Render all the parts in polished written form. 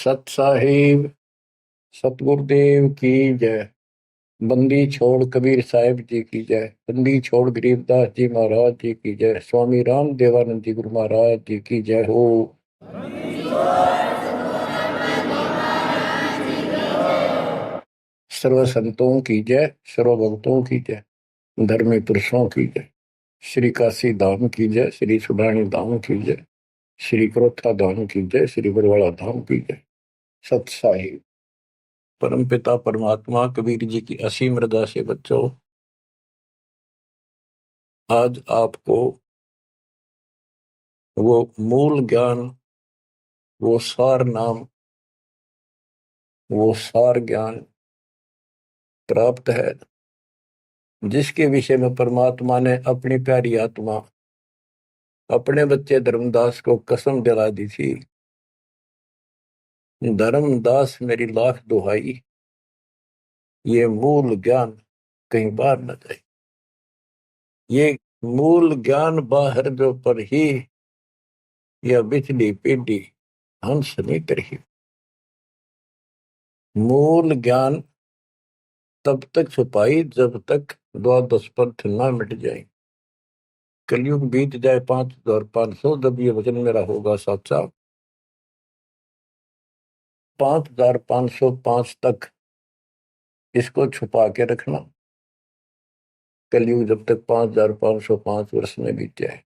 सत साहिब सतगुरुदेव की जय। बंदी छोड़ कबीर साहिब जी की जय। बंदी छोड़ गरीबदास जी महाराज जी की जय। स्वामी राम देवानंद जी गुरु महाराज जी की जय हो। सर्व संतों की जय, सर्व भक्तों की जय, धर्मी पुरुषों की जय। श्री काशी धाम की जय, श्री सुडानी धाम की जय, श्री क्रोथा धाम की जय, श्री बरवाड़ा धाम की जय। सत साहिब परमपिता परमात्मा कबीर जी की असीम रजा से बच्चों, आज आपको वो मूल ज्ञान, वो सार नाम, वो सार ज्ञान प्राप्त है जिसके विषय में परमात्मा ने अपनी प्यारी आत्मा अपने बच्चे धर्मदास को कसम दिला दी थी। धर्मदास मेरी लाख दुहाई, ये मूल ज्ञान कहीं बाहर न जाए। ये मूल ज्ञान बाहर जो पर ही यह बिजली पीढ़ी हंस नहीं करी। मूल ज्ञान तब तक छुपाई जब तक द्वादश पंथ न मिट जाए। कलयुग बीत जाए 5500, जब ये वचन मेरा होगा साचा। 5505 तक इसको छुपा के रखना। कलयुग जब तक 5505 वर्ष में बीत जाए,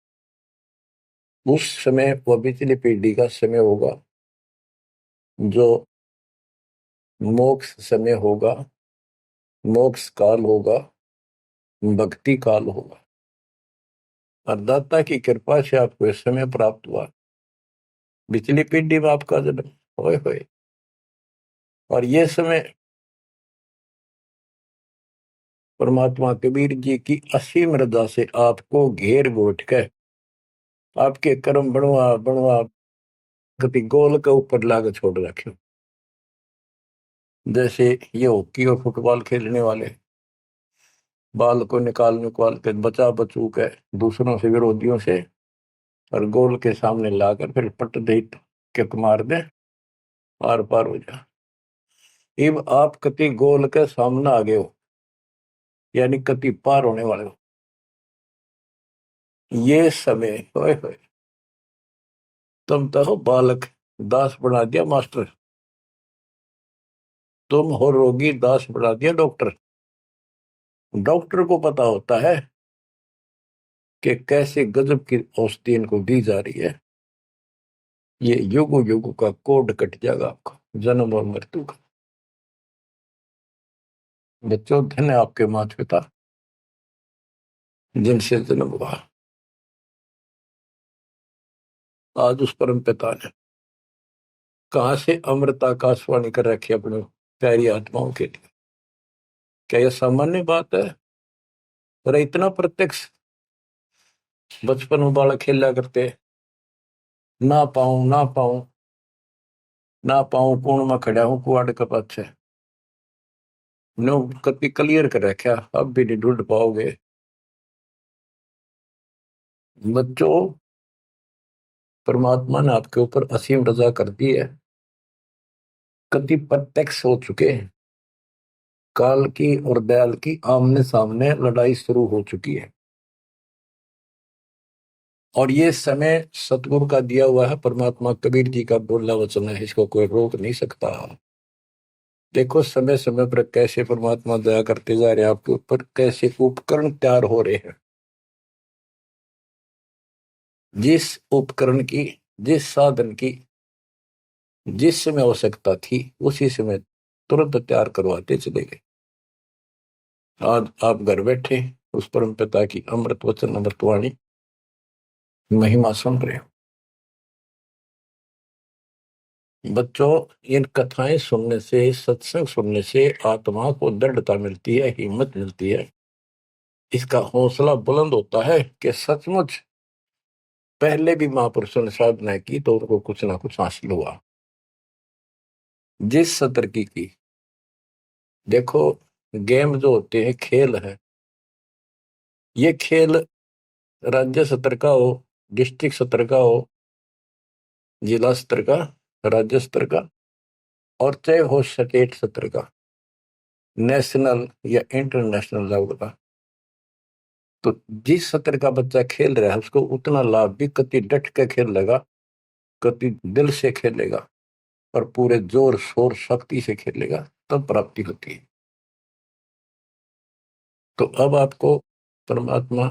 उस समय वह बिचली पीढ़ी का समय होगा जो मोक्ष समय होगा, मोक्ष काल होगा, भक्ति काल होगा। और दाता की कृपा से आपको इस समय प्राप्त हुआ। बिचली पीढ़ी में आपका जन्म होए होए, और ये समय परमात्मा कबीर जी की असीम रजा से आपको घेर घोट कर आपके कर्म बनवा बनवा कभी गोल के ऊपर लाग छोड़ रखे। जैसे ये हॉकी और फुटबॉल खेलने वाले बाल को निकाल निकाल के बचा बचू के दूसरों से, विरोधियों से, और गोल के सामने लाकर फिर पट दे किक मार दे, पार पार हो जा। अब आप कति गोल के सामने आ गए हो, यानी कति पार होने वाले हो। ये समय होए होए तुम तो बालक दास बना दिया मास्टर, तुम हो रोगी दास बना दिया डॉक्टर। डॉक्टर को पता होता है कि कैसे गजब की औषधि इनको दी जा रही है। ये युग युग का कोड कट जाएगा आपका, जन्म और मृत्यु का। बच्चों, धन्य आपके माता पिता जिनसे जन्म हुआ। आज उस परम पिता ने कहां से अमृत आकाशवाणी कर रखी अपने प्यारी आत्माओं के लिए। क्या यह सामान्य बात है? पर इतना प्रत्यक्ष बचपन में बालक खेला करते, ना पाऊं ना पाऊं ना पाऊं, कौन में खड़ा हूं कुआड़ के पाछे, नो कभी क्लियर कर रखा, अब भी नहीं ढूंढ पाओगे। बच्चों, परमात्मा ने आपके ऊपर असीम रजा कर दी है। कति प्रत्यक्ष हो चुके हैं। काल की और दयाल की आमने सामने लड़ाई शुरू हो चुकी है, और ये समय सतगुरु का दिया हुआ है, परमात्मा कबीर जी का बोला वचन है, इसको कोई रोक नहीं सकता। देखो समय समय पर कैसे परमात्मा दया करते जा रहे हैं आपके ऊपर, कैसे उपकरण तैयार हो रहे हैं। जिस उपकरण की, जिस साधन की जिस समय आवश्यकता थी, उसी समय तुरंत तैयार करवाते चले गए। आज आप घर बैठे उस परम पिता की अमृत वचन अमृतवाणी महिमा सुन रहे हो। बच्चों, इन कथाएं सुनने से, सत्संग सुनने से आत्मा को दृढ़ता मिलती है, हिम्मत मिलती है, इसका हौसला बुलंद होता है कि सचमुच पहले भी महापुरुषों ने साधना की तो उनको कुछ ना कुछ हासिल हुआ। जिस सत्र की देखो, गेम जो होते हैं, खेल है, ये खेल राज्य स्तर का हो, डिस्ट्रिक्ट स्तर का हो, जिला स्तर का, राज्य स्तर का, और चाहे हो स्टेट सत्र का, नेशनल या इंटरनेशनल लेवल का, तो जिस सत्र का बच्चा खेल रहा है उसको उतना लाभ भी कति डट के खेलेगा, कति दिल से खेलेगा और पूरे जोर शोर शक्ति से खेलेगा, तब प्राप्ति होती है। तो अब आपको परमात्मा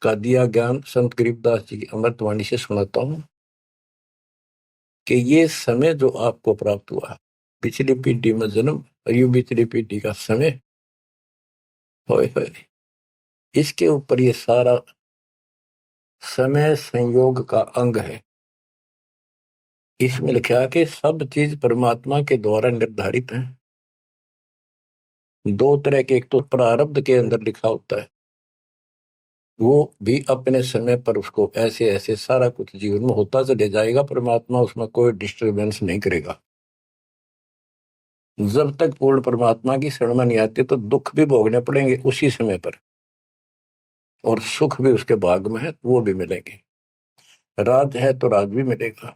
का दिया ज्ञान संत गरीबदास जी की अमृतवाणी से सुनाता हूं कि ये समय जो आपको प्राप्त हुआ है, पिछली पीढ़ी में जन्म और ये पिछली पीढ़ी का समय, होए होए, इसके ऊपर ये सारा समय संयोग का अंग है। इसमें लिखा है कि सब चीज परमात्मा के द्वारा निर्धारित है। दो तरह के, एक तो प्रारब्ध के अंदर लिखा होता है, वो भी अपने समय पर उसको ऐसे ऐसे सारा कुछ जीवन में होता चले जाएगा, परमात्मा उसमें कोई डिस्टरबेंस नहीं करेगा। जब तक पूर्ण परमात्मा की शरण में नहीं आते तो दुख भी भोगने पड़ेंगे उसी समय पर, और सुख भी उसके भाग में है तो वो भी मिलेंगे। राज है तो राज भी मिलेगा।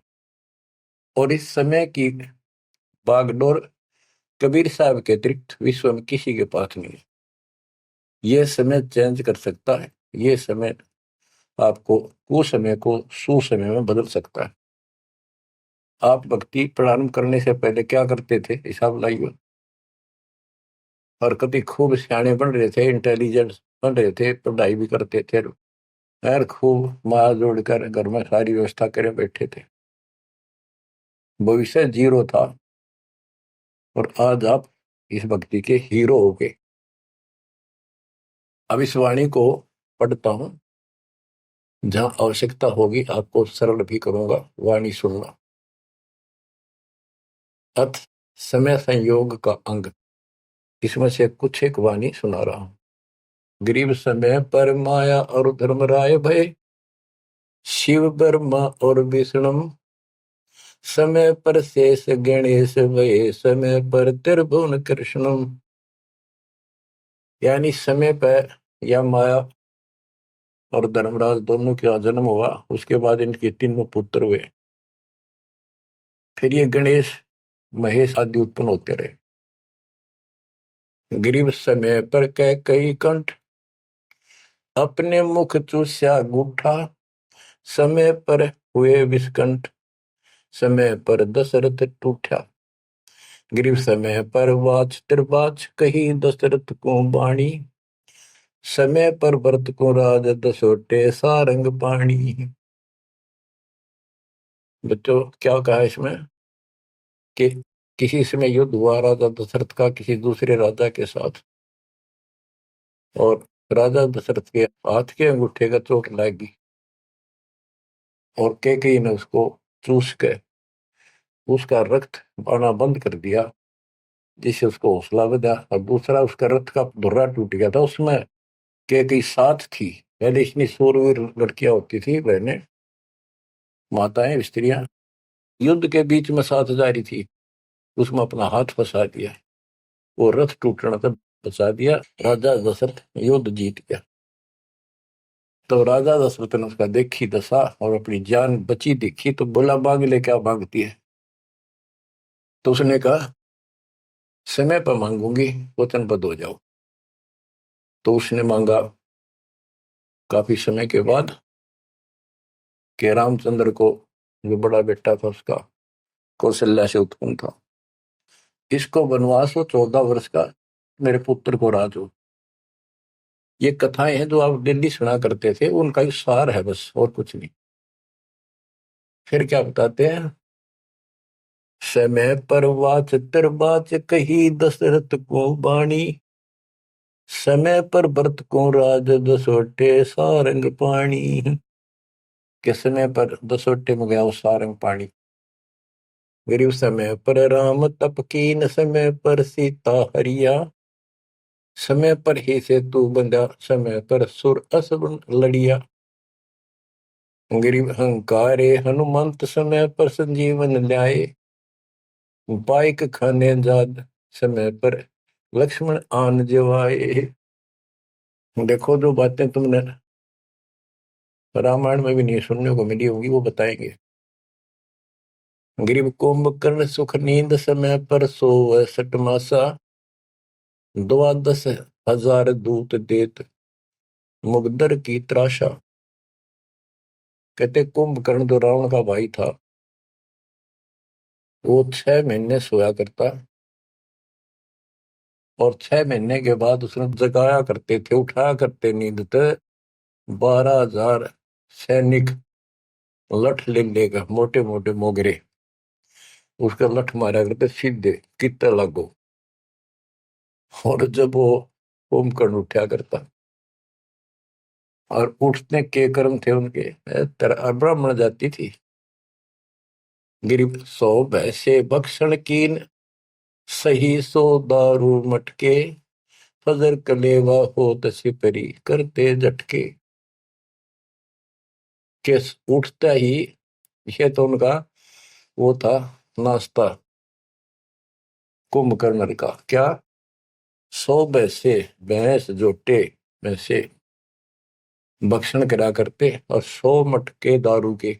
और इस समय की बागडोर कबीर साहब के अतिरिक्त विश्व में किसी के पास नहीं है। ये समय चेंज कर सकता है, ये समय आपको कुसमय को सुसमय में बदल सकता है। आप भक्ति प्रारंभ करने से पहले क्या करते थे, हिसाब लाइए। और कभी खूब सियाने बन रहे थे, इंटेलिजेंस बन रहे थे, पढ़ाई भी करते थे, यार खूब माँ जोड़कर घर में सारी व्यवस्था करे बैठे थे, भविष्य जीरो था। और आज आप इस भक्ति के हीरो हो गए। अब इस वाणी को पढ़ता हूं, जहां आवश्यकता होगी आपको सरल भी करूंगा, वाणी सुनना। अथ समय संयोग का अंग, इसमें से कुछ एक वाणी सुना रहा हूं। गरीब समय पर माया और धर्मराय भय, शिव ब्रह्मा और विष्णु, समय पर शेष गणेश भय, समय पर त्रिभुवन कृष्ण। यानी समय पर या माया और धर्मराज दोनों का जन्म हुआ, उसके बाद इनके तीनों पुत्र हुए, फिर ये गणेश महेश आदि उत्पन्न होते रहे। गरीब समय पर कह कई कंठ, अपने मुख चूस्या गुठा, समय पर हुए विस्कंठ, समय पर दशरथ टूठा। गरीब समय पर वाच त्रिवाच, कही दशरथ को बाणी, समय पर भरत को राज दसोटे सारंग पाणी। बच्चों क्या कहा इसमें कि किसी समय युद्ध हुआ राजा दशरथ का किसी दूसरे राजा के साथ, और राजा दशरथ के हाथ के अंगूठे का चोट लगी, और कैकेयी ने उसको चूस के उसका रक्त आना बंद कर दिया, जिससे उसको हौसला बढ़ा। और दूसरा, उसका रथ का धुर्रा टूट गया था, उसमें कैकेयी साथ थी। पहले इतनी शूरवीर लड़कियां होती थी, बहनें, माताएं, स्त्रियां, युद्ध के बीच में साथ जा रही थी, उसमें अपना हाथ फंसा दिया, वो रथ टूटना तक बचा दिया, राजा दशरथ युद्ध जीत गया। तो राजा दशरथ ने उसका देखी दशा और अपनी जान बची देखी, तो बोला मांग ले, क्या मांगती है। तो उसने कहा समय पर मांगूंगी, वचनबद्ध हो जाओ। तो उसने मांगा काफी समय के बाद कि रामचंद्र को, जो बड़ा बेटा था उसका, कौशल्या से उत्पन्न था, इसको वनवास हो 14 वर्ष का, मेरे पुत्र को राज हो। ये कथाएं हैं जो आप दिल्ली सुना करते थे, उनका ही सार है बस, और कुछ नहीं। फिर क्या बताते हैं, समय पर वाच बाच कही दशरथ को बाणी, समय पर भरत को राज दसोटे सारंग पाणी। के समय पर दसोटे में गया वो सारंग पाणी। गरीब समय पर राम तप कीन, समय पर सीता हरिया, समय पर ही से तू बंधा, समय पर सुर असुर लड़िया। गरीब अहंकारे हनुमंत, समय पर संजीवन ल्याए, बाइक खाने जाद, समय पर लक्ष्मण आन जवाए। देखो जो बातें तुमने रामायण में भी नहीं सुनने को मिली होंगी, वो बताएंगे। गरीब कुंभकर्ण सुख नींद समय पर सोवै सठ मासा, 12,000 दूत देत मुगदर की त्राशा। कहते कुंभकर्ण जो रावण का भाई था, वो 6 महीने सोया करता और 6 महीने के बाद उसने जगाया करते थे, उठाया करते नींद से 12,000 सैनिक लठ ले लेगा, मोटे मोटे मोगरे, उसका लठ मारा करते सीधे कितने लागो। और जब वो कुंभकर्ण उठा करता और उठने के कर्म थे उनके, ब्राह्मण जाति थी। गिरिप सो भैसे भक्षण कीन, सही सो दारू मटके, फजर कलेवा हो सिपरी करते झटके। के उठता ही, ये तो उनका वो था नाश्ता कुंभकर्ण का। क्या? 100 भैंसे, भैंस जोटे भैंसे भक्षण करा करते और 100 मटके दारू के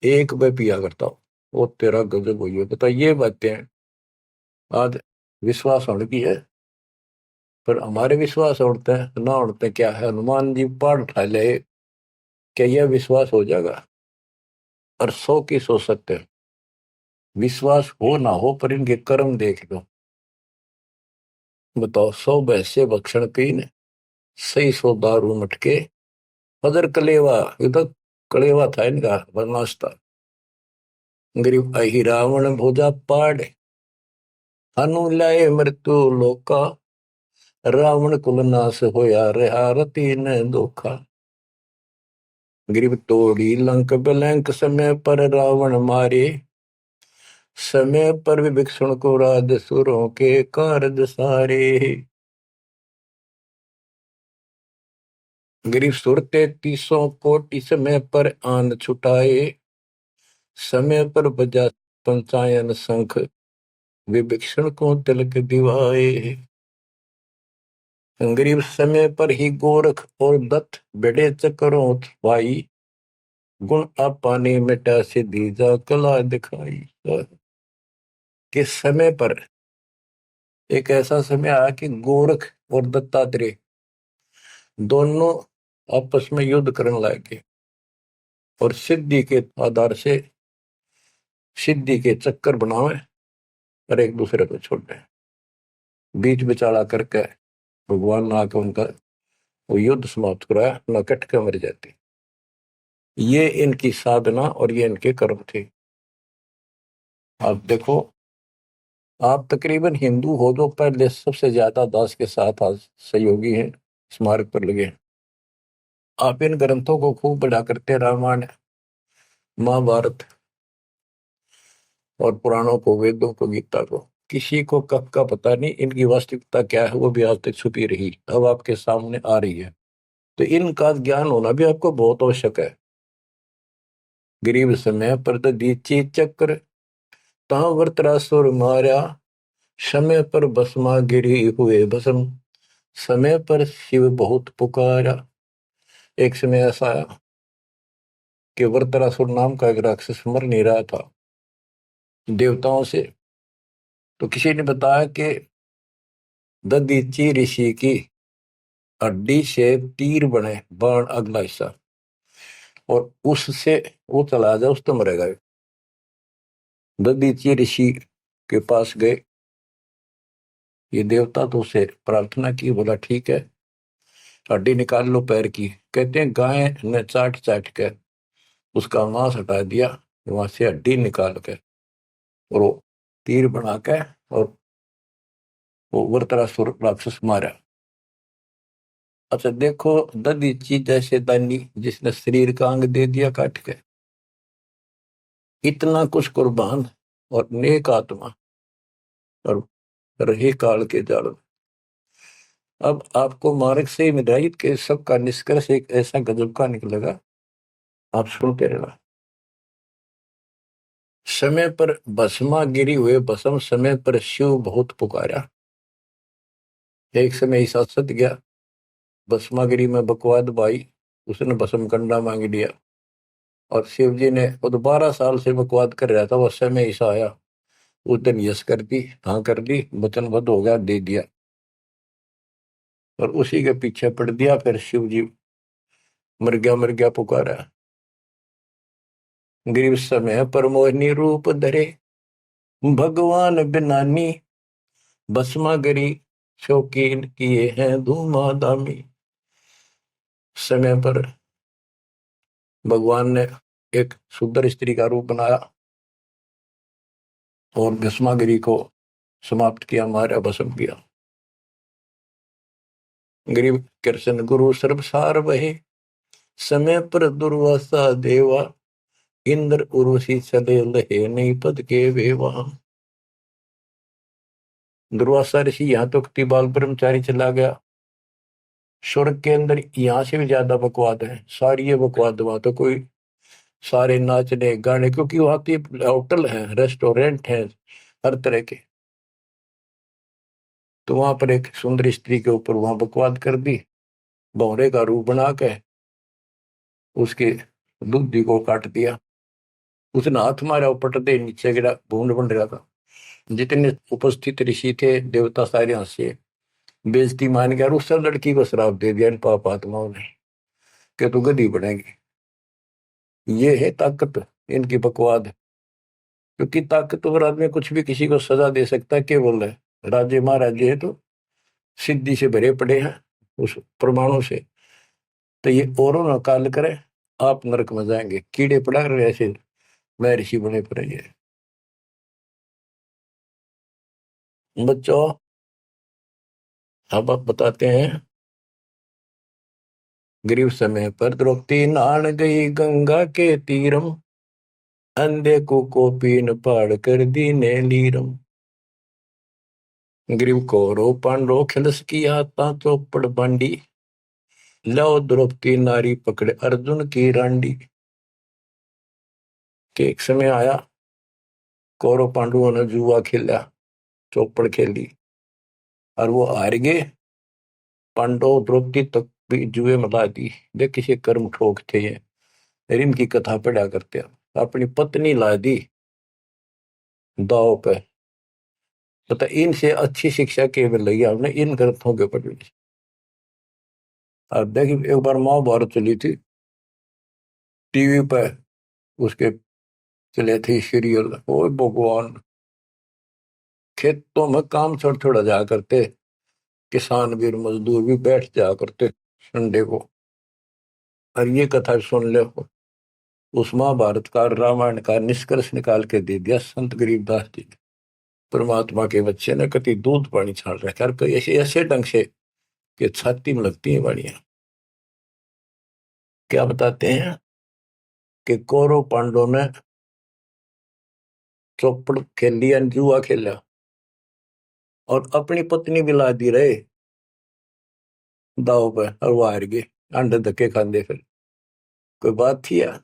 एक में पिया करता। वो तेरा गजब हुई है। बता, ये बातें आज विश्वास होने की है, पर हमारे विश्वास उड़ते हैं ना उड़ते क्या है। हनुमान जी पाठ उठा ले, क्या यह विश्वास हो जाएगा? और 100 की सो सकते हैं। विश्वास हो ना हो, पर इनके कर्म देख लो। बताओ, 100 भैंसे भक्षण कीन, सही 100 दारू मटके, फजर कलेवा, ये तो कलेवा था इनका नाश्ता। गरीब अहि रावण भोजा पाड़, हनु लाए मृत्यु लोका, रावण कुल नाश होया रहा रति न धोखा। गरीब तोड़ी लंक बिलंक, समय पर रावण मारे, समय पर विभीषण को राज सुरों के कारज सारे। गरीब सुर 33 कोटि, समय पर आन छुटाए, समय पर बजा पंचायन शंख, विभीषण को तिलक दिवाए। गरीब समय पर ही गोरख और दत्त बड़े चक्रों भाई, गुण आपा ने मिटा सिद्धि जा कला दिखाई। कि समय पर एक ऐसा समय आया कि गोरख और दत्तात्रेय दोनों आपस में युद्ध करने लगे और सिद्धि के आधार से सिद्धि के चक्कर बनावे और एक दूसरे को छोड़े। बीच बिचारा करके भगवान ने आके उनका वो युद्ध समाप्त कराया, न कट के मर जाते। ये इनकी साधना और ये इनके कर्म थे। आप देखो, आप तकरीबन हिंदू हो जो पहले सबसे ज्यादा दास के साथ आज सहयोगी हैं, स्मारक पर लगे। आप इन ग्रंथों को खूब पढ़ा करते, रामायण महाभारत और पुराणों को, वेदों को, गीता को। किसी को कब का पता नहीं, इनकी वास्तविकता क्या है वो भी आज तक छुपी रही, अब आपके सामने आ रही है। तो इनका ज्ञान होना भी आपको बहुत आवश्यक है। गरीब समय पर दीची चक्र, ता वृत्रासुर मारा, समय पर भस्मा गिरी हुए भस्म, समय पर शिव बहुत पुकारा। एक समय ऐसा आया कि वृत्रासुर नाम का एक राक्षस मर नहीं रहा था देवताओं से। तो किसी ने बताया कि दधीची ऋषि की हड्डी से तीर बने, बाण अगला हिस्सा, और उससे वो चला जाए उस तो मरेगा। दधीची ऋषि के पास गए, ये देवता तो उसे प्रार्थना की, बोला ठीक है हड्डी निकाल लो पैर की। कहते हैं गाय ने चाट चाट के उसका मांस हटा दिया, वहां से हड्डी निकाल के और वो तीर बना के और वो वृत्रासुर राक्षस मारा। अच्छा देखो, दधीची जैसे दानी जिसने शरीर का अंग दे दिया काट के, इतना कुछ कुर्बान और नेक आत्मा और रहे काल के जाल। अब आपको मार्ग से ही मिला के सबका निष्कर्ष एक ऐसा गजब का निकलेगा, आप सुनते रहना। समय पर भस्मा गिरी हुए भस्म, समय पर शिव बहुत पुकारा। एक समय ऐसा सत गया, भस्मागिरी में बकवाद भाई, उसने भस्म कंडा मांग लिया। और शिव जी ने वो तो 12 साल से बकवाद कर रहा था, वो समय ऐसा आया, उस दिन यश कर दी, हाँ कर दी, वचनबद्ध हो गया, दे दिया, और उसी के पीछे पड़ दिया। फिर शिव जी मर गया पुकारा। ग्रीव समय पर मोहिनी रूप धरे, भगवान बिनानी, भस्मागरी शौकीन किए हैं धूमाधामी। समय पर भगवान ने एक सुंदर स्त्री का रूप बनाया और भस्मागिरी को समाप्त किया, मारा, भस्म किया। गरीब कृष्ण गुरु सर्वसार वहे, समय पर दुर्वासा देवा, इंद्र उर्वशी चले लहे, नहीं पद के वेवा। दुर्वासा ऋषि यहाँ तो बाल ब्रह्मचारी चला गया, स्वर्ग के अंदर यहाँ से भी ज्यादा बकवाद है, सारी ये बकवाद वहां तो कोई सारे नाचने गाने, क्योंकि वहां तो होटल है, रेस्टोरेंट है, हर तरह के। तो वहां पर एक सुंदर स्त्री के ऊपर वहां बकवाद कर दी, भौरे का रूप बना के उसके दूधी को काट दिया, उसने हाथ मारा, उपट दे नीचे गिरा, भूड बन रहा था। जितने उपस्थित ऋषि थे देवता सारे हंसे, बेइज्जती मान गया, और उस लड़की को श्राप दे दिया इन पाप आत्माओं ने कि तू गधी बनेगी। ये है ताकत इनकी बकवाद, क्योंकि ताकतवर आदमी कुछ भी किसी को सजा दे सकता है, केवल है राजे महाराजे है तो सिद्धि से भरे पड़े हैं उस प्रमाणों से। तो ये औरों ना काल करे, आप नरक में जाएंगे, कीड़े पड़ा रहे ऐसे मैं ऋषि बने पड़े। ये बच्चों अब आप बताते हैं, गरीब समय पर द्रौपदी नहान गई गंगा के तीरम, अंधे को पीन पाड़ कर दीने लीरम। ग्रीव कौरव पांडव खिलस की आता चौपड़ बांडी, लो द्रौपदी नारी पकड़े अर्जुन की रांडी। के एक समय आया, कौरव पांडवों ने जुआ खेला, चौपड़ खेली, और वो हार गए। पांडव द्रौपदी तक भी जुए में ला दी, देख किसी कर्म ठोक थे ये, इनकी कथा पढ़ा करते हैं। अपनी पत्नी ला दी दाव पे, पता इनसे अच्छी शिक्षा केवल लगी हमने इन ग्रंथों के पढ़ने से। अब देखिए एक बार महाभारत चली थी टीवी पे, उसके चले थे सीरियल, ओ भगवान, खेतों में काम छोड़ छोड़ा जा करते, किसान भी और मजदूर भी बैठ जा करते संडे को, और ये कथा सुन ले। उस महाभारत का रामायण का निष्कर्ष निकाल के दे दिया संत गरीबदास जी ने। परमात्मा के बच्चे ने कति दूध पानी छाड़ रखा है, कई ऐसे ऐसे ढंग से कि छाती में लगती है वाणियां। क्या बताते हैं कि कौरव पांडवों ने चौपड़ खेल लिया, जुआ खेला, और अपनी पत्नी भी ला दी रहे दाव पे, और वो हार गए, अंडे धक्के खाते। फिर कोई बात थी यार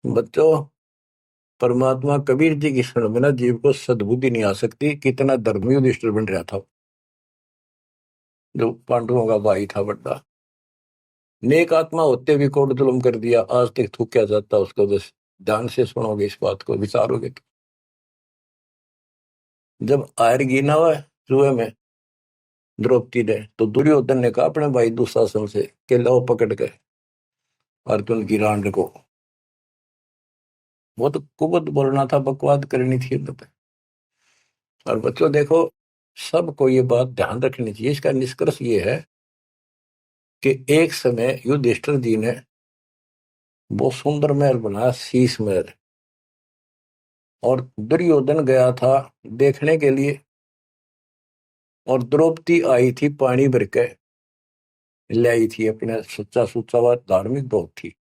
बच्चों, परमात्मा कबीर जी की शरण में ना जीव को सद्बुद्धि नहीं आ सकती। कितना धर्मी युधिष्ठिर बन रहा था, जो पांडवों का भाई था बड़ा, नेक आत्मा होते भी कोट जुल्म कर दिया, आज तक थूका जाता उसको। बस ध्यान से सुनोगे, इस बात को विचारोगे तो। जब आयरगी ना हुआ जुए में द्रौपदी ने, तो दुर्योधन ने कहा अपने भाई दुशासन से कि लो पकड़ के अर्जुन की रांड को। वो तो कुबत बोलना था, बकवाद करनी थी तो। और बच्चों देखो, सबको ये बात ध्यान रखनी चाहिए। इसका निष्कर्ष ये है कि एक समय युधिष्ठिर जी ने वो सुंदर महल बनाया, शीश महल, और दुर्योधन गया था देखने के लिए, और द्रौपदी आई थी पानी भर के लाई थी, अपने सच्चा सुच्चा हुआ धार्मिक बहुत थी,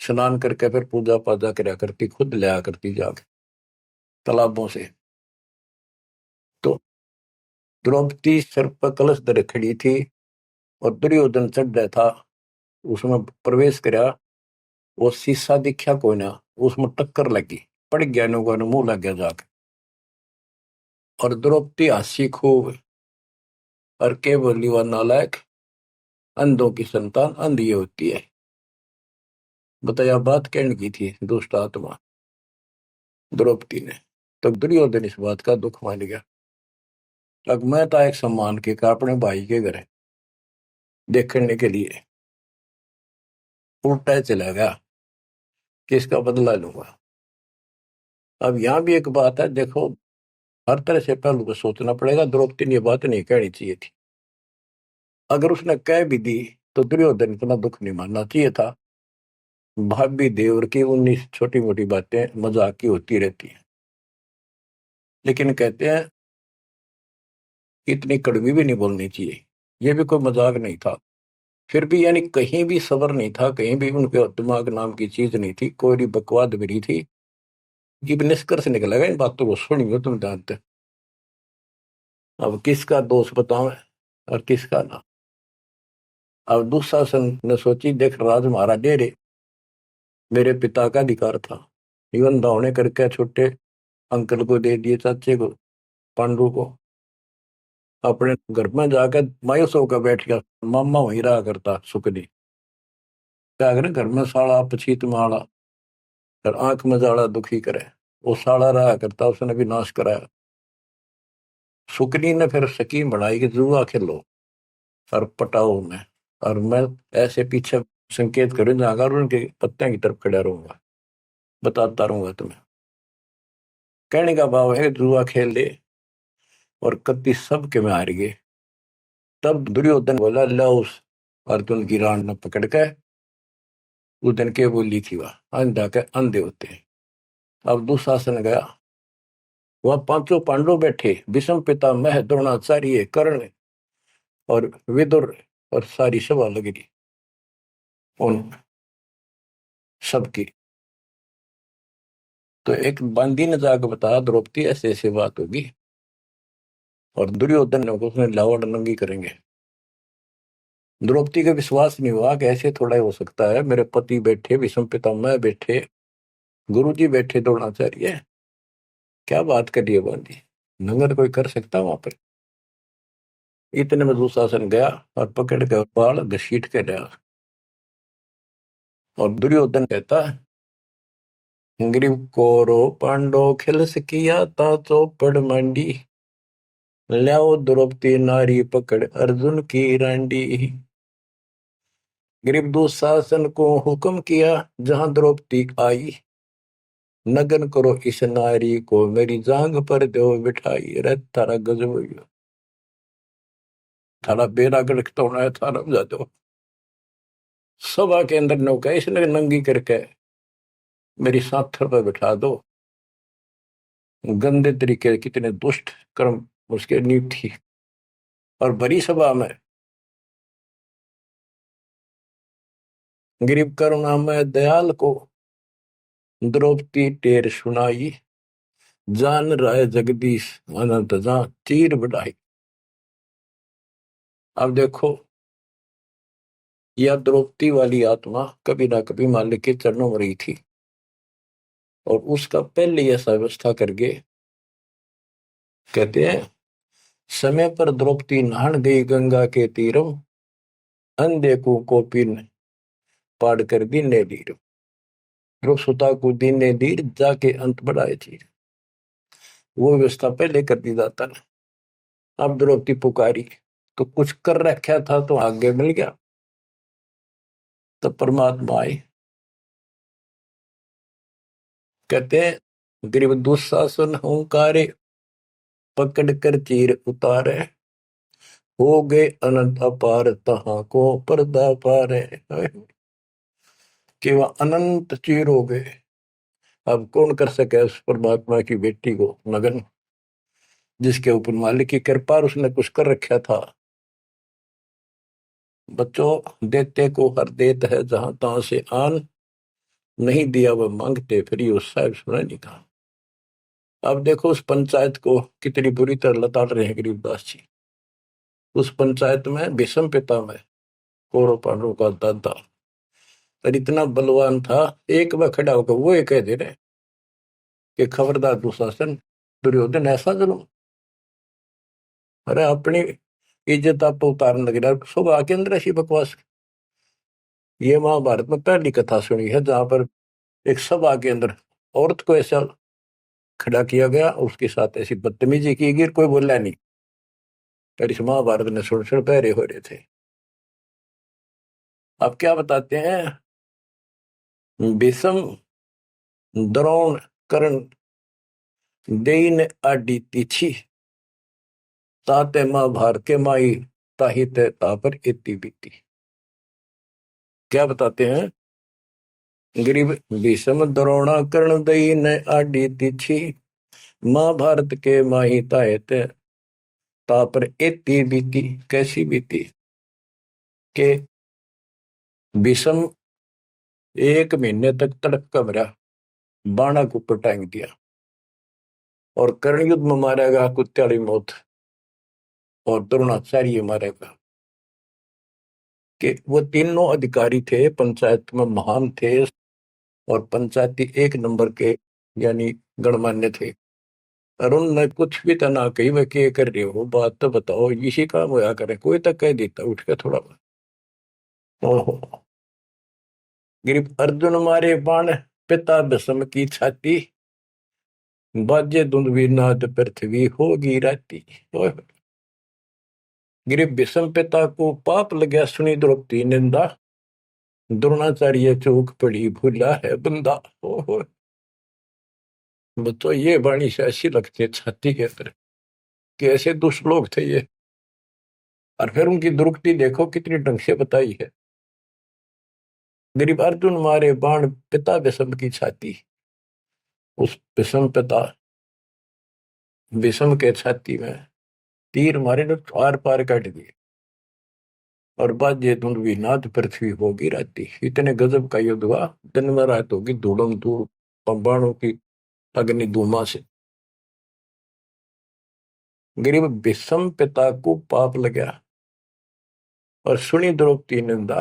स्नान करके फिर पूजा पाजा कराया करती, खुद लाया करती जाके तालाबों से। तो द्रौपदी सिर पर कलश धरे खड़ी थी, और दुर्योधन चढ़ रहा था, उसमें प्रवेश कराया, वो शीशा दिखा कोई ना, उसमें टक्कर लगी, पड़ गया, नुका मुंह लग गया जाके। और द्रौपदी हंसी खूब, और के बोली वह नालायक, अंधों की संतान अंधी होती है। बताया बात कहने की थी दुष्ट आत्मा द्रौपदी ने, तो दुर्योधन इस बात का दुख मान गया। अब मैं था एक सम्मान के का अपने भाई के घर देखने के लिए उल्टा चला गया कि इसका बदला लूंगा। अब यहाँ भी एक बात है, देखो हर तरह से पहलू को सोचना पड़ेगा। द्रौपदी ने ये बात नहीं कहनी चाहिए थी। अगर उसने कह भी दी तो दुर्योधन इतना दुख नहीं मानना चाहिए था। भाभी देवर की 19 छोटी मोटी बातें मजाक की होती रहती है, लेकिन कहते हैं इतनी कड़वी भी नहीं बोलनी चाहिए। ये भी कोई मजाक नहीं था। फिर भी यानी कहीं भी सबर नहीं था, कहीं भी उनके दिमाग नाम की चीज नहीं थी, कोई बकवाद भी नहीं थी। ये भी निष्कर्ष निकलेगा इन बातों को सुनियो तुम जानते। अब किसका दोष बताओ और किसका ना। अब दुशासन ने सोची देख राज हमारा डेरे मेरे पिता का अधिकार था, इवन दावने करके छोटे अंकल को दे दिए, चाचे को, पांडु को। अपने घर में जाकर मायूस होकर बैठ गया। मामा वहीं रहा करता सुखनी, क्या करे घर में साड़ा पछीत माड़ा और आंख में जाड़ा दुखी करे। वो साड़ा रहा करता, उसने भी नाश कराया। सुकनी ने फिर स्कीम बनाई कि जुआ खेलो और पटाओ में, और मैं ऐसे पीछे संकेत करूं जाकर उनके पत्ते की तरफ खड़ा रहूंगा, बताता रहूंगा तुम्हें। कहने का भाव है जुआ खेल ले और कति सबके में हार गए। तब दुर्योधन बोला लो उस अर्जुन की रान न पकड़ के। उस दिन के बोली थी वह अंधा के अंधे होते हैं। अब दुशासन गया, वह पांचों पांडव बैठे, भीष्म पितामह द्रोणाचार्य कर्ण और विदुर, और सारी सभा लग रही उन सबकी। तो एक बंदी ने जाकर बताया द्रौपदी ऐसे ऐसी बात होगी, और दुर्योधन ने उसने लावड़ नंगी करेंगे। द्रौपदी का विश्वास नहीं हुआ कि ऐसे थोड़ा ही हो सकता है। मेरे पति बैठे, भीष्म पितामह बैठे, गुरुजी बैठे, द्रोणाचार्य, क्या बात करिए बंदी, नंगर कोई कर सकता वहां पर। इतने में दुशासन गया और पकड़ के बाल घसीट के गया। और दुर्योधन कहता ग्रीव कोरो पांडो खिलस किया ता चौपड़ मांडी, ल्याओ द्रौपदी नारी पकड़ अर्जुन की रांडी। ग्रीव दुशासन को हुक्म किया जहां द्रौपदी आई, नगन करो इस नारी को मेरी जांग पर दो बिठाई। रे थारा गजब हो गया, थारा बेड़ा गड़कता होना है, थारा बजा दो। सभा के अंदर नौका इसने नंगी करके मेरी साथर पर बिठा दो। गंदे तरीके, कितने दुष्ट कर्म उसके नींव थी। और बड़ी सभा में गरीब करुणा में दयाल को द्रौपदी टेर सुनाई, जान राय जगदीश अनंत जा चीर बढ़ाई। अब देखो यह द्रौपदी वाली आत्मा कभी ना कभी मालिक के चरणों में रही थी, और उसका पहले ऐसा व्यवस्था करके कहते हैं समय पर द्रौपदी नहान गई गंगा के तीरम, अंधे को कोपिन पाड़ कर दीने लीर, सुता को दीने लीर जाके अंत बढ़ाए चीर। वो व्यवस्था पहले कर दी जाता ना। अब द्रौपदी पुकारी तो कुछ कर रखा था तो आगे मिल गया। तो परमात्मा आए, कहते हैं गरीब दुशासन हुंकारे, पकड़ कर चीर उतारे, हो गए अनंत अपार तहां को पर्दा पार है। कि वह अनंत चीर हो गए। अब कौन कर सके उस परमात्मा की बेटी को नगन, जिसके ऊपर मालिक की कृपा उसने कुछ कर रखा था। बच्चों देते को हर देत है जहां तहां से आन, नहीं दिया वह मांगते फिर उस साहब सुना नहीं कहा। अब देखो उस पंचायत को कितनी बुरी तरह लताड़ रहे हैं गरीबदास जी। उस पंचायत में भीष्म पितामह कौरव पांडवों का दादा और इतना बलवान था, एक बार खड़ा होकर वो ये कह दे रहे कि खबरदार दुशासन, दुर्योधन ऐसा जुल्म। अरे अपनी इज्जत आप उतारने लग रहा, सुबह के अंदर ऐसी बकवास। ये महाभारत में पहली कथा सुनी है जहां पर एक सभा के अंदर औरत को ऐसा खड़ा किया गया, उसके साथ ऐसी बदतमीजी की गई, कोई बोला नहीं। पर इस महाभारत ने सुन सुन पहरे हो रहे थे। अब क्या बताते हैं, भीष्म द्रोण कर्ण देइन आडी तिथि ताते महाभारत के माई ताही ते तापर इति बीती। क्या बताते हैं, गरीब भीष्म द्रोणा कर्ण देइन आडी तिथि महाभारत के माही ताहे ते तापर इति बीती। कैसी बीती के भीष्म 1 महीने तक तड़क कमरा बाणा को ऊपर टांग दिया, और कर्ण युद्ध में मारेगा कुत्याली मौत, और द्रोणाचार्य मारेगा। कि वो तीनों अधिकारी थे, पंचायत में महान थे, और पंचायती 1 नंबर के यानी गणमान्य थे। और उनने कुछ भी तना कही वे क्या कर रहे हो, बात तो बताओ, इसी काम होया करे, कोई तक कह देता उठ के थोड़ा। ओहो, गिरिप अर्जुन मारे बाण पिता भीष्म की छाती बाजे धुंधवी नाद पृथ्वी होगी राती। गिरिप भीष्म पिता को पाप लगा सुनी द्रौपदी निंदा द्रोणाचार्य चौक पड़ी भूला है बंदा। ओहो, तो ये वाणी से ऐसी लगती है छाती के अंदर कि ऐसे दुष्ट लोग थे ये। और फिर उनकी दुर्गति देखो कितनी ढंग से बताई है। गरीब अर्जुन मारे बाण पिता भीष्म की छाती, उस भीष्म पिता भीष्म के छाती में तीर मारे ने आर पार काट दिए, और बाजे धुंधवी नाद पृथ्वी होगी राती। इतने गजब का युद्ध हुआ, दिन में रात होगी धूड़म धूड़ बाणों की अग्नि धूमा से। गरीब भीष्म पिता को पाप लगा और सुनी द्रौपदी निंदा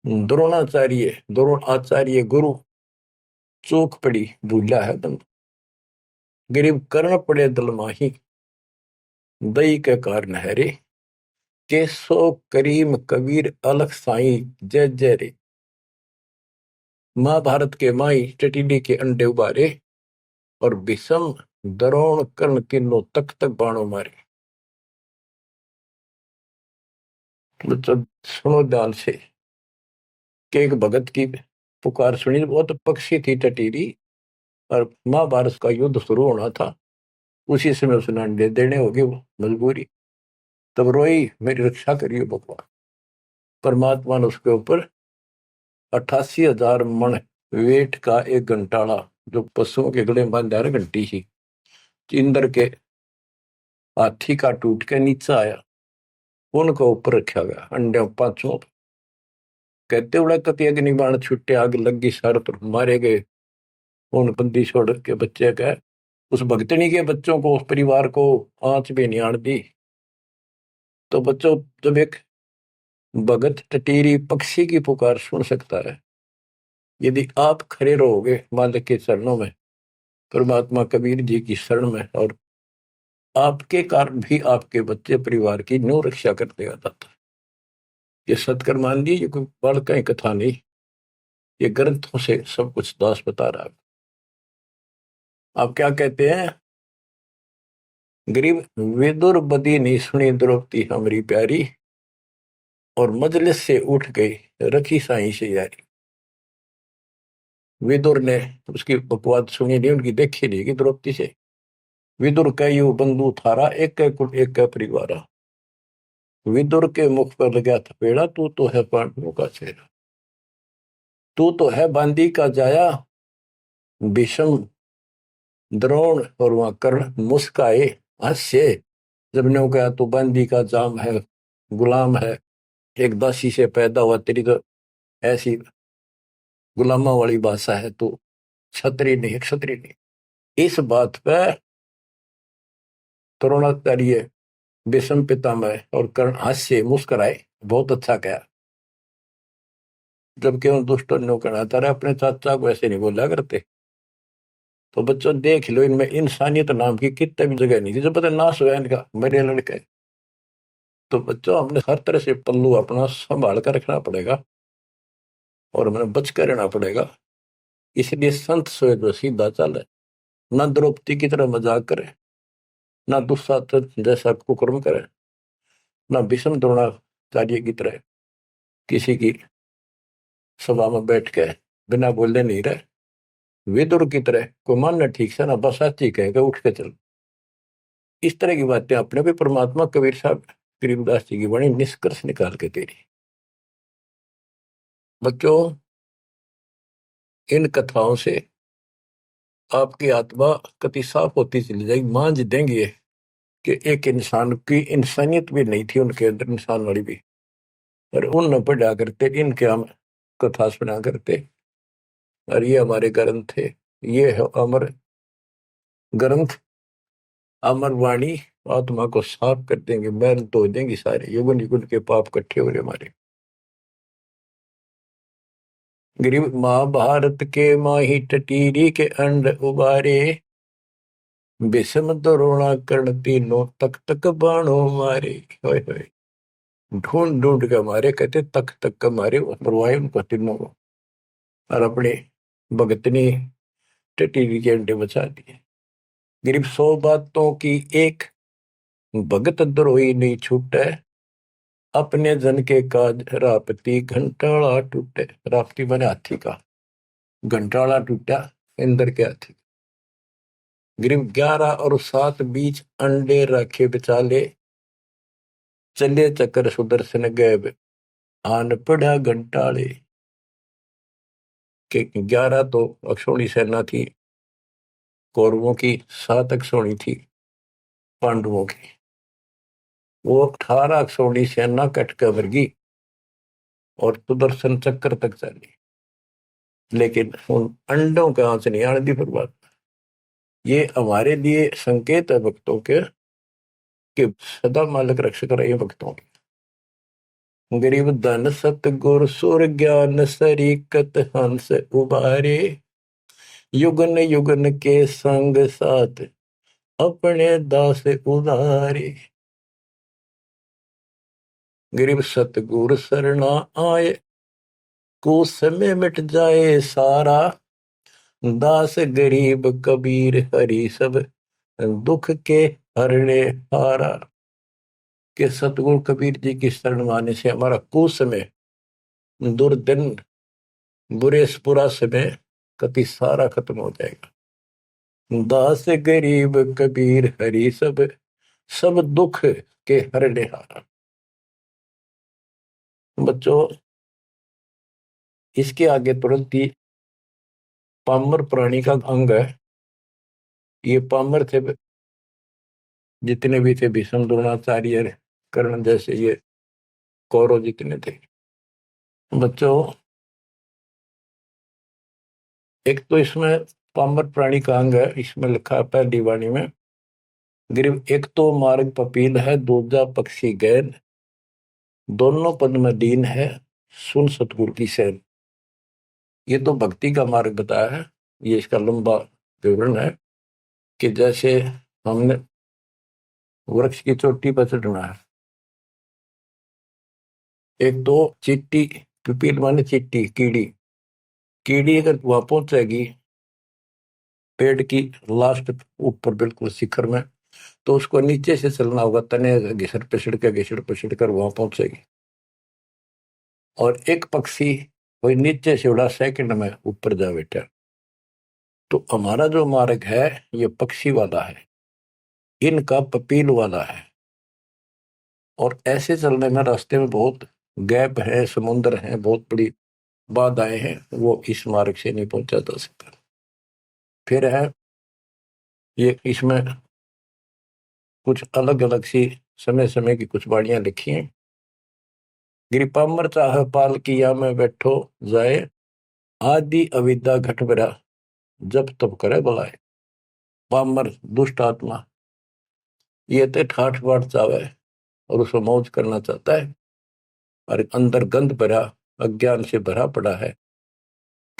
द्रोण आचार्य गुरु चूक पड़ी भूला है बंद। गरीब कर्ण पड़े दल माही दई के कारण है रे केसो करीम कबीर अलख साई जय जय रे। महाभारत के माई टटीडी के अंडे उबारे और भीष्म द्रोण कर्ण किन्नो तक तक बाणों मारे। मतलब सुनो ध्यान से कि एक भगत की पुकार सुनी, बहुत पक्षी थी टटीरी, और महाभारत का युद्ध शुरू होना था, उसी समय उसने अंडे देने होगी, वो मजबूरी। तब रोई मेरी रक्षा करिए भगवान। परमात्मा ने उसके ऊपर 88,000 मन वेट का एक घंटाड़ा, जो पशुओं के गले में बांधा घंटी थी, इंद्र के हाथी का टूट के नीचे आया, उनको ऊपर रखा गया अंडे 5 कहते उड़ा कति अग्नि बाण छुट्टे, आग लगी सर पर मारे गए उन बंदी छोड़ के बच्चे का। उस भक्तनी के बच्चों को, उस परिवार को आंच भी नहीं आन दी। तो बच्चों, जब एक भगत टटीरी पक्षी की पुकार सुन सकता है, यदि आप खड़े रहोगे मालिक के चरणों में, परमात्मा कबीर जी की शरण में, और आपके कारण भी आपके बच्चे परिवार की न्यू रक्षा कर देगा दाता। ये सत्कर मान ली, ये कोई बड़ कहीं कथा नहीं, ये ग्रंथों से सब कुछ दास बता रहा है। आप क्या कहते हैं, गरीब विदुर बदी नहीं सुनी द्रौपदी हमारी प्यारी, और मजलिस से उठ गई रखी साई से यारी। विदुर ने उसकी बकवाद सुनी नहीं, उनकी देखी नहीं कि द्रौपदी से। विदुर कयु बंधु थारा एक कुल एक परिवारा, विदुर के मुख पर लगा था पेड़ा, तू तो है पांडवों का चेहरा, तू तो है बांदी का जाया। भीष्म द्रोण और वहां कर्ण मुस्काए हास्य, जब ने कहा तू बांदी का जाम है, गुलाम है, एक दासी से पैदा हुआ, तेरी तो ऐसी गुलामा वाली भाषा है, तो क्षत्रिय नहीं, क्षत्रिय नहीं। इस बात पर द्रोणाचार्य भीष्म पितामह और कर्ण हास्य मुस्कुराए, बहुत अच्छा कहा। जबकि उन दुष्टों ने कहना तारा अपने चाचा को ऐसे नहीं बोला करते। तो बच्चों देख लो, इनमें इंसानियत नाम की कितने भी जगह नहीं थी, जो पता नाश हुआ इनका, मेरे लड़के। तो बच्चों, हमने हर तरह से पल्लू अपना संभाल कर रखना पड़ेगा। और हमें बच कर रहना पड़ेगा। इसलिए संत सोए जो सीधा चले, ना द्रौपदी की तरह मजाक करे, ना दुस्साहस जैसा कुकर्म करे, ना भीष्म द्रोणाचार्य की तरह किसी की सभा में बैठ के बिना बोले नहीं रहे। विदुर की तरह कोई मानना ठीक से ना बस साची कहेगा उठ के चल। इस तरह की बातें अपने भी परमात्मा कबीर साहब गरीबदास जी की बड़ी निष्कर्ष निकाल के दे रही। बच्चों, इन कथाओं से आपकी आत्मा कति साफ होती चली जाएगी। मान देंगे कि एक इंसान की इंसानियत भी नहीं थी उनके अंदर, इंसान वाली भी, और उन न पढ़ा करते, इनके हम कथा सुना करते। और ये हमारे ग्रंथ थे, ये है अमर ग्रंथ, अमर वाणी आत्मा को साफ कर देंगे, मैल धो देंगे सारे युगन युगन के पाप इकट्ठे हो रहे हमारे। गरीब महाभारत के माही टटीरी के अंड उबारे, विषम द्रोणा कर्ण तीनों तक तक बाणों मारे। होय होय, ढूंढ ढूंढ के मारे, कहते तक तक के मारे, मरवाए उनको तीनों को, और अपने भगतनी टटीरी के अंडे बचा दिए। गरीब 100 बातों की एक, भगत द्रोही नहीं छूटे, अपने जन के काज रापती घंटाला टूटे। रापती बने हाथी का, घंटाला टूटा इंद्र के हाथी। गरीब 11 और 7 बीच अंडे रखे बिचाले, चले चक्र सुदर्शन गैब आन पढ़ा घंटाले। के 11 तो अक्षौणी सेना थी कौरवों की, 7 अक्षौणी थी पांडवों की। वो 18 अक्षौणी सेना कट कर वर्गी और सुदर्शन चक्र तक चली, लेकिन उन अंडों के आंच नहीं आने दी बर्बाद। ये हमारे लिए संकेत है भक्तों के कि सदा मालिक रक्षक रहे भक्तों के। गरीब धन सत गुर सुर ज्ञान सरीकत हंस उबारे, युगन युगन के संग साथ अपने दास उदारे। गरीब सतगुर शरणा आए, कुछ समय मिट जाए सारा, दास गरीब कबीर हरि सब दुख के हरणे हारा। के सतगुरु कबीर जी की शरण आने से हमारा कुछ समय, दुर्दिन, बुरे बुरा समय कति सारा खत्म हो जाएगा। दास गरीब कबीर हरि सब सब दुख के हरणे हारा। बच्चों, इसके आगे तुरंत ही पामर प्राणी का अंग है। ये पामर थे जितने भी थे, भीष्म द्रोणाचार्य कर्ण जैसे ये कौरव जितने थे। बच्चों, एक तो इसमें पामर प्राणी का अंग है, इसमें लिखा है पहली वाणी में, गरीब एक तो मार्ग पपील है, दूजा पक्षी गैन, दोनों पद में दीन है, सुन सतगुरु की सैन। ये तो भक्ति का मार्ग बताया है। ये इसका लंबा विवरण है कि जैसे हमने वृक्ष की चोटी पर चढ़ना है, एक तो चीटी, पिपील माने चीटी, कीड़ी, कीड़ी अगर वहां पहुंचेगी पेड़ की लास्ट ऊपर बिल्कुल शिखर में, तो उसको नीचे से चलना होगा, तने घिसड़ पिसड़ कर वहां पहुंचेगी। और एक पक्षी कोई नीचे से उड़ा सेकंड में ऊपर जा बैठा। तो हमारा जो मार्ग है ये पक्षी वाला है, इनका पपील वाला है। और ऐसे चलने में रास्ते में बहुत गैप है, समुद्र है, बहुत बड़ी बाधाएं हैं, वो इस मार्ग से नहीं पहुंचा जा सकता। फिर है ये, इसमें कुछ अलग अलग सी समय समय की कुछ बाणियां लिखी हैं। गिरिपामर चाह पाल किया में बैठो जाए, आदि अविद्या घट बरा जब तब करे बुलाए। पामर दुष्ट आत्मा ये तो ठाठ बाट चावे और उसको मौज करना चाहता है, और अंदर गंध भरा अज्ञान से भरा पड़ा है,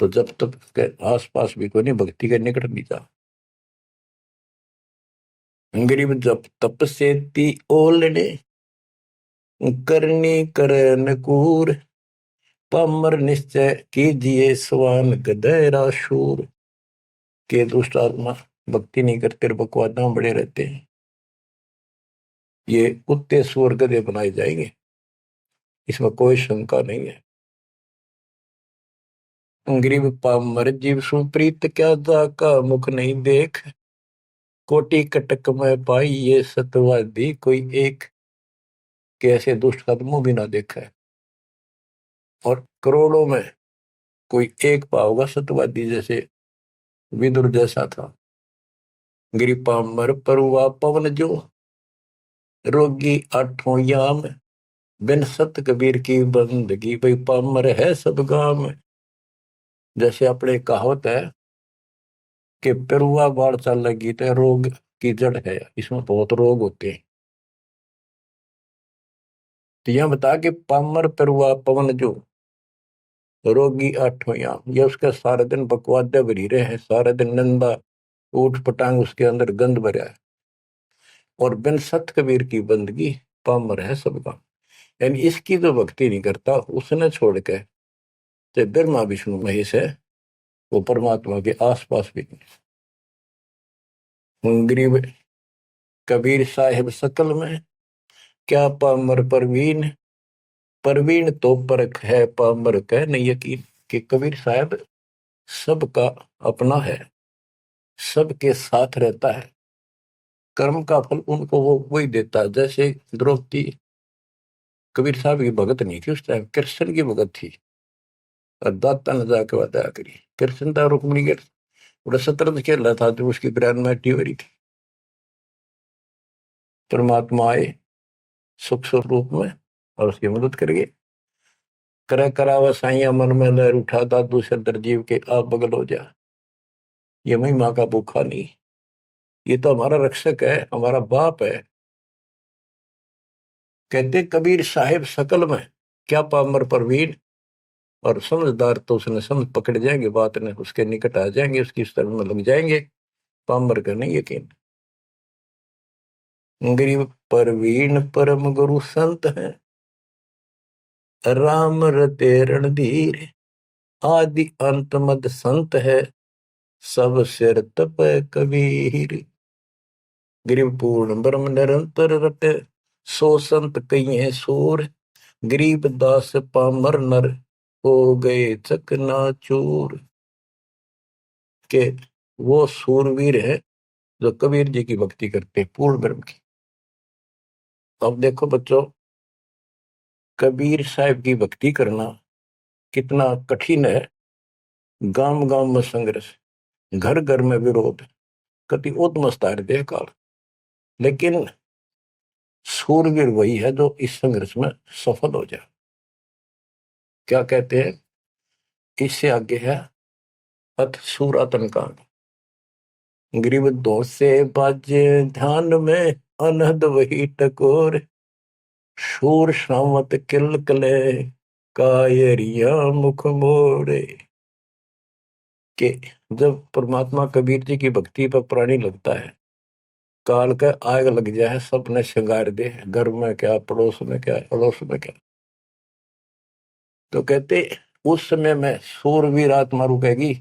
तो जब तक के आसपास भी कोई नहीं, भक्ति के निकट नहीं जा। गरीब जब तप से ती ओलने, करनी करन कूर, पामर निश्चय कीजिए स्वान गधेरा शूर, के दुष्ट आत्मा भक्ति नहीं करते, बकवादा में बड़े रहते हैं, ये कुत्ते सुअर गधे बनाए जाएंगे, इसमें कोई शंका नहीं है। गरीब पामर जीव सुप्रीत क्या जाका मुख नहीं देख, कोटि कटक में पाई ये सतवादी कोई एक, कैसे दुष्ट का मुंह भी ना देखा है, और करोड़ों में कोई एक पाओगा सतवादी जैसे विदुर जैसा था। गरीब पामर परुआ पवन जो, रोगी आठों याम, बिन सत कबीर की बंदगी भाई पामर है सब गाम। जैसे अपने कहावत है कि पेरुआ बाढ़ चल लगी तो रोग की जड़ है, इसमें बहुत रोग होते हैं। तो यह बता कि पामर पेरुआ पवन जो, रोगी आठों याम, ये उसके सारे दिन बकवादे भरी रहे हैं, सारे दिन नंदा ऊट पटांग उसके अंदर गंद भरा है, और बिन सत कबीर की बंदगी पामर है सब गाम। यानी इसकी जो भक्ति नहीं करता उसने छोड़ के, चाहे ब्रह्मा विष्णु महेश है, वो परमात्मा के आसपास भी नहीं। गरीब कबीर साहिब सकल में, क्या पामर परवीन, परवीन तो परख है पामर कह नहीं यकीन, कि कबीर साहब सबका अपना है, सबके साथ रहता है, कर्म का फल उनको वो वही देता है। जैसे द्रौपदी कबीर साहब की भगत नहीं थी, उस टाइम कृष्ण की भगत थी, और दाता ने जाके बताया करी कृष्ण था रुक्मिणी के बड़ा शतरंज खेल रहा था, जो उसकी ग्रैंड मैटी हो रही थी, परमात्मा आए सुख स्वरूप में और उसकी मदद करिए। करे करावा साइया मन में लहर उठा, दादू से दरजीव के आप बगल हो जा, ये महिमा का भूखा नहीं, ये तो हमारा रक्षक है, हमारा बाप है। कहते कबीर साहिब सकल में, क्या पामर परवीन, और समझदार तो उसने समझ पकड़ जाएंगे, बात ने उसके निकट आ जाएंगे, उसकी शरण में लग जाएंगे, पामर का नहीं यकीन। गरीब परवीन परम गुरु संत है, राम रते रणधीर, आदि अंत मद संत है, सब सिर तप कबीर। गरीब पूर्ण ब्रह्म निरंतर रटे, सो संत कई है सूर, गरीब दास पामर नर, हो गए चकनाचूर। के वो सूरवीर है जो कबीर जी की भक्ति करते हैं, पूर्ण ब्रह्म की। अब देखो बच्चों, कबीर साहब की भक्ति करना कितना कठिन है। गांव गांव में संघर्ष, घर घर में विरोध, कति उद्मस्तार देह काल, लेकिन सूरवीर वही है जो इस संघर्ष में सफल हो जाए। क्या कहते हैं, इससे आगे है अथ सूरातन कांड। गरीब दो से बाजे ध्यान में, अनहद वही टकोर, शूर शामत किल कले, कायरिया मुख मोड़े। कि जब परमात्मा कबीर जी की भक्ति पर प्राणी लगता है, काल का आग लग जाए, सबने श्रृंगार दे, घर में क्या, पड़ोस में क्या, अड़ोस में क्या। तो कहते उस समय में सूरवीर आत्मा रुकेगी,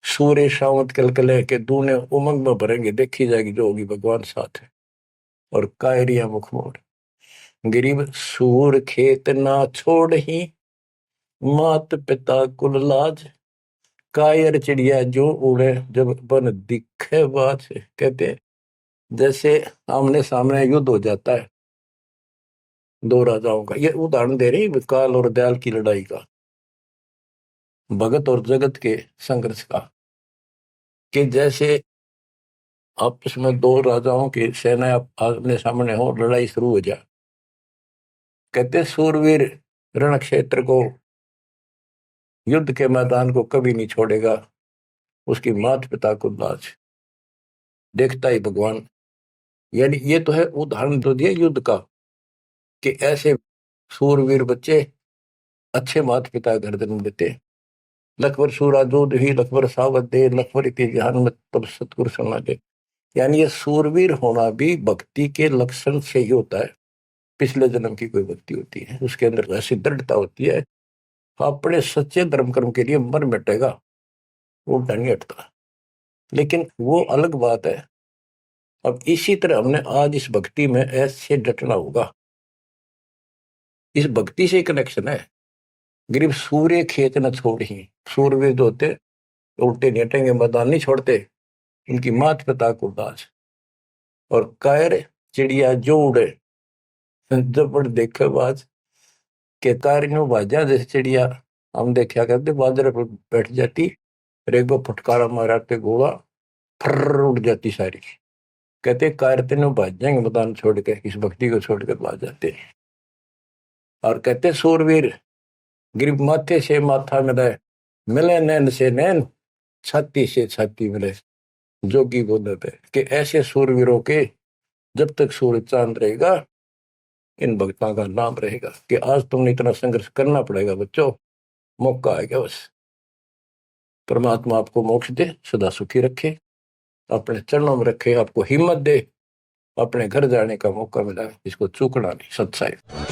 सूर्य शावत कलकले के दूने उमंग में भरेंगे, देखी जाएगी जो होगी भगवान साथ है। और कायरिया मुख मोड़, गरीब सूर खेत ना छोड़ ही, मात पिता कुल लाज, कायर चिड़िया जो उड़े, जब बन दिखे बाज। कहते जैसे आमने सामने युद्ध हो जाता है दो राजाओं का, ये उदाहरण दे रही काल और दयाल की लड़ाई का, भगत और जगत के संघर्ष का, कि जैसे आपस में दो राजाओं की सेना आमने सामने हो, लड़ाई शुरू हो जाए। कहते सूरवीर रण क्षेत्र को, युद्ध के मैदान को कभी नहीं छोड़ेगा, उसकी माता पिता को लाज, देखता ही भगवान। यानी ये तो है उदाहरण तो दिया युद्ध का, कि ऐसे सूरवीर बच्चे अच्छे माता पिता घर जन्म देते। लखबर सूरा जोध ही लखबर सावत दे, लखबर इति जहान में तब सतगुरु सुना दे। यानी ये सूरवीर होना भी भक्ति के लक्षण से ही होता है। पिछले जन्म की कोई भक्ति होती है, उसके अंदर ऐसी दृढ़ता होती है अपने सच्चे धर्म कर्म के लिए मर मिटेगा, वो नहीं हटता। लेकिन वो अलग बात है। अब इसी तरह हमने आज इस भक्ति में ऐसे डटना होगा। इस भक्ति से कनेक्शन है। गरीब सूर्य खेत न छोड़ी, सूरवीर जो होते उल्टे नेटेंगे मैदान नहीं छोड़ते, इनकी मात पिता को दास। और कायर चिड़िया जो उड़े, जब बड़ देखे बाज के कारियों बाजा जैसे चिड़िया हम देखा करते, बाजरे पर बैठ जाती, रेगो फटकारा माराते गोला फर उड़ जाती सारी। कहते कायर तीनों भाज जाएंगे मैदान छोड़ के, इस भक्ति को छोड़कर भाज जाते। और कहते सूरवीर गरीब माथे से माथा मिले, मिले नैन से नैन, छाती से छाती मिले, जोगी बोलते कि ऐसे सूरवीरों के जब तक सूर्य चांद रहेगा, इन भक्तों का नाम रहेगा। कि आज तुमने इतना संघर्ष करना पड़ेगा बच्चों, मौका आएगा बस। परमात्मा आपको मोक्ष दे, सदा सुखी रखे, अपने चरणों में रखे, आपको हिम्मत दे, अपने घर जाने का मौका मिला, इसको चूकना नहीं। सत्साई।